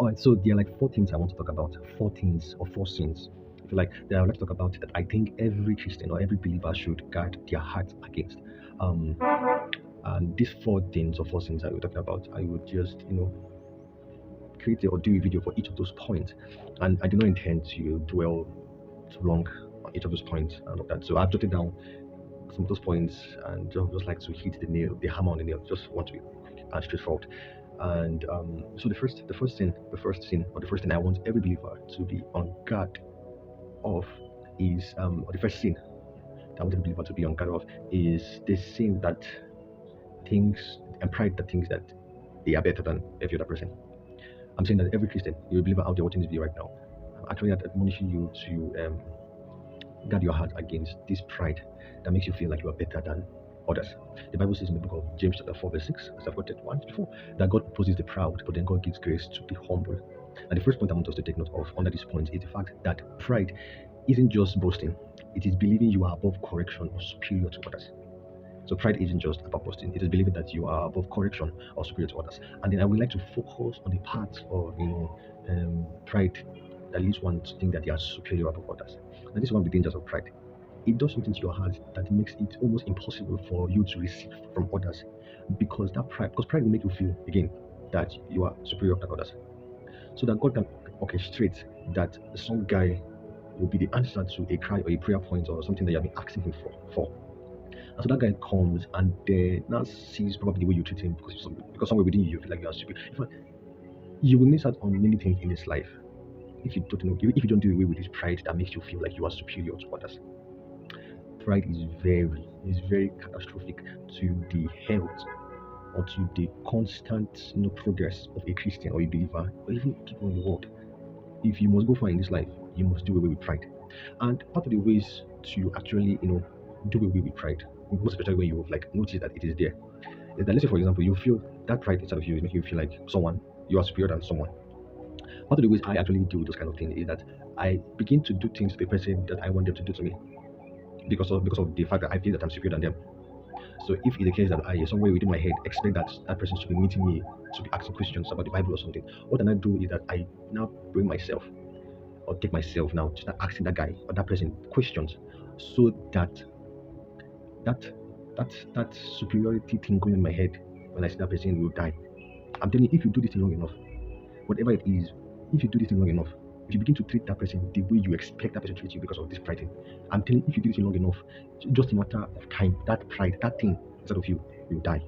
All right, so there are like four things I want to talk about. Four things or four sins. If you like, that I would like to talk about that I think every Christian or every believer should guard their heart against. Um, and these four things or four sins I will talking about, I would just create or do a video for each of those points. And I do not intend to dwell too long on each of those points and all that. So I've jotted down some of those points and just like to hit the hammer on the nail. Just want to be quick and straightforward. And so the first thing I want every believer to be on guard of is, or the first sin that I want every believer to be on guard of is the sin that thinks and pride that thinks that they are better than every other person. I'm saying that every Christian, you're a believer out there watching this video right now, I'm actually admonishing you to guard your heart against this pride that makes you feel like you are better than others. The Bible says in the book of James chapter 4 verse 6, as I've quoted once before, that God opposes the proud, but then God gives grace to the humble. And the first point I want us to take note of under this point is the fact that pride isn't just boasting, it is believing you are above correction or superior to others. So pride isn't just about boasting, it is believing that you are above correction or superior to others. And then I would like to focus on the part of pride that leads one to think that they are superior above others. And this is one of the dangers of pride. It does something to your heart that makes it almost impossible for you to receive from others, because pride will make you feel again that you are superior than others. So that God can orchestrate that some guy will be the answer to a cry or a prayer point or something that you have been asking him for. And so that guy comes and then now sees probably the way you treat him because somewhere within you feel like you are superior. In fact, you will miss out on many things in this life if you don't do away with this pride that makes you feel like you are superior to others. Pride is very catastrophic to the health or to the constant progress of a Christian or a believer or even people in the world. If you must go far in this life, you must do away with pride. And part of the ways to actually do away with pride, most especially when you like notice that it is there, is that let's say for example you feel that pride inside of you is making you feel like you are superior than someone. Part of the ways I actually do those kind of things is that I begin to do things to the person that I want them to do to me because of the fact that I feel that I'm superior than them. So if it's the case that I somewhere within my head expect that person to be meeting me, to be asking questions about the Bible or something, what then I do is that I now bring myself or take myself now to start asking that guy or that person questions, so that that that superiority thing going in my head when I see that person will die. I'm telling you, if you do this thing long enough, whatever it is, if you do this thing long enough, if you begin to treat that person the way you expect that person to treat you because of this pride thing, I'm telling you, if you do this thing long enough, just a matter of time, that pride, that thing inside of you will die.